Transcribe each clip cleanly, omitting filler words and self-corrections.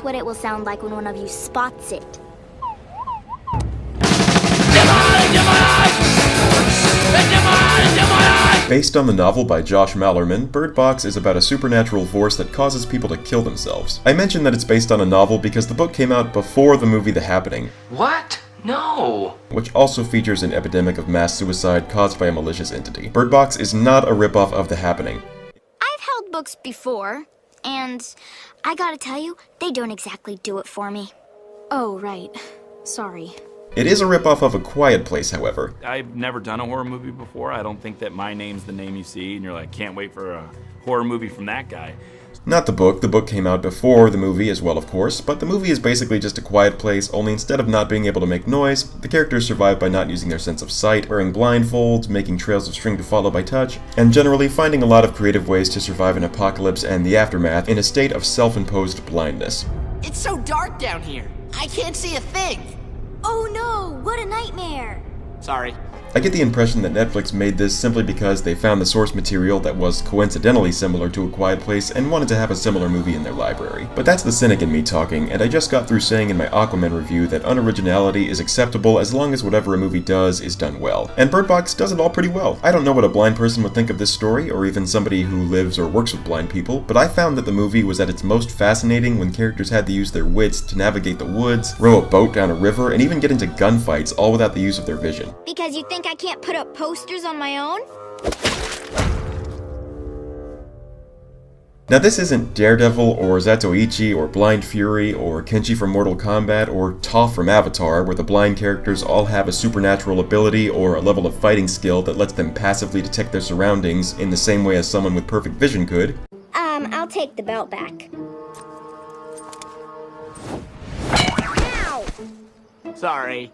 That's what it will sound like when one of you spots it. Based on the novel by Josh Malerman, Bird Box is about a supernatural force that causes people to kill themselves. I mentioned that it's based on a novel because the book came out before the movie The Happening. What? No! Which also features an epidemic of mass suicide caused by a malicious entity. Bird Box is not a ripoff of The Happening. I've held books before, and I gotta tell you, they don't exactly do it for me. Oh, right. Sorry. It is a ripoff of A Quiet Place, however. I've never done a horror movie before. I don't think that My Name's the Name You See, and you're like, can't wait for a horror movie from that guy. Not the book. The book came out before the movie as well, of course, but the movie is basically just A Quiet Place, only instead of not being able to make noise, the characters survive by not using their sense of sight, wearing blindfolds, making trails of string to follow by touch, and generally finding a lot of creative ways to survive an apocalypse and the aftermath in a state of self-imposed blindness. It's so dark down here. I can't see a thing. Oh no, what a nightmare! Sorry. I get the impression that Netflix made this simply because they found the source material that was coincidentally similar to A Quiet Place and wanted to have a similar movie in their library. But that's the cynic in me talking, and I just got through saying in my Aquaman review that unoriginality is acceptable as long as whatever a movie does is done well. And Bird Box does it all pretty well. I don't know what a blind person would think of this story, or even somebody who lives or works with blind people, but I found that the movie was at its most fascinating when characters had to use their wits to navigate the woods, row a boat down a river, and even get into gunfights, all without the use of their vision. Because you think I can't put up posters on my own? Now this isn't Daredevil, or Zatoichi, or Blind Fury, or Kenshi from Mortal Kombat, or Toph from Avatar, where the blind characters all have a supernatural ability or a level of fighting skill that lets them passively detect their surroundings in the same way as someone with perfect vision could. I'll take the belt back. Ow! Sorry.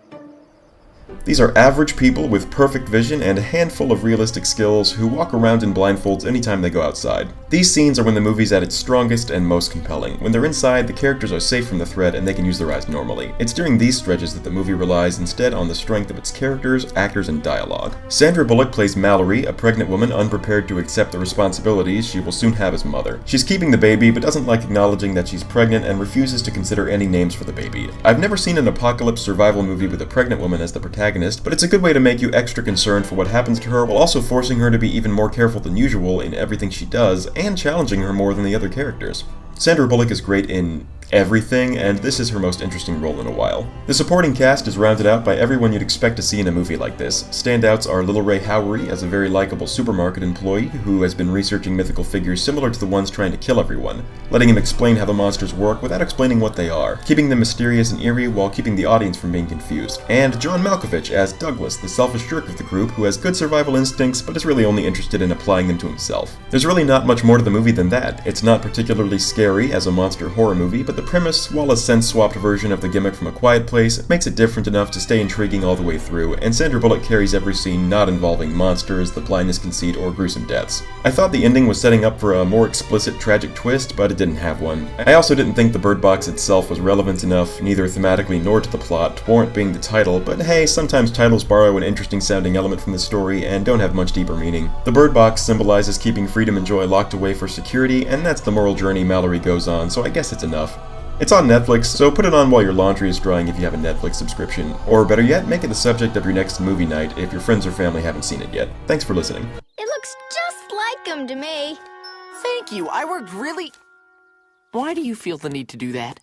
These are average people with perfect vision and a handful of realistic skills who walk around in blindfolds anytime they go outside. These scenes are when the movie's at its strongest and most compelling. When they're inside, the characters are safe from the threat and they can use their eyes normally. It's during these stretches that the movie relies instead on the strength of its characters, actors, and dialogue. Sandra Bullock plays Mallory, a pregnant woman unprepared to accept the responsibilities she will soon have as mother. She's keeping the baby but doesn't like acknowledging that she's pregnant and refuses to consider any names for the baby. I've never seen an apocalypse survival movie with a pregnant woman as the protagonist, but it's a good way to make you extra concerned for what happens to her while also forcing her to be even more careful than usual in everything she does and challenging her more than the other characters. Sandra Bullock is great in everything, and this is her most interesting role in a while. The supporting cast is rounded out by everyone you'd expect to see in a movie like this. Standouts are Lil Ray Howery as a very likable supermarket employee who has been researching mythical figures similar to the ones trying to kill everyone, letting him explain how the monsters work without explaining what they are, keeping them mysterious and eerie while keeping the audience from being confused. And John Malkovich as Douglas, the selfish jerk of the group who has good survival instincts but is really only interested in applying them to himself. There's really not much more to the movie than that. It's not particularly scary as a monster horror movie, but the premise, while a sense-swapped version of the gimmick from A Quiet Place, makes it different enough to stay intriguing all the way through, and Sandra Bullock carries every scene not involving monsters, the blindness conceit, or gruesome deaths. I thought the ending was setting up for a more explicit tragic twist, but it didn't have one. I also didn't think the Bird Box itself was relevant enough, neither thematically nor to the plot, to warrant being the title, but hey, sometimes titles borrow an interesting sounding element from the story and don't have much deeper meaning. The Bird Box symbolizes keeping freedom and joy locked away for security, and that's the moral journey Mallory goes on, so I guess it's enough. It's on Netflix, so put it on while your laundry is drying if you have a Netflix subscription. Or better yet, make it the subject of your next movie night if your friends or family haven't seen it yet. Thanks for listening. It looks just like him to me. Thank you. I worked really... Why do you feel the need to do that?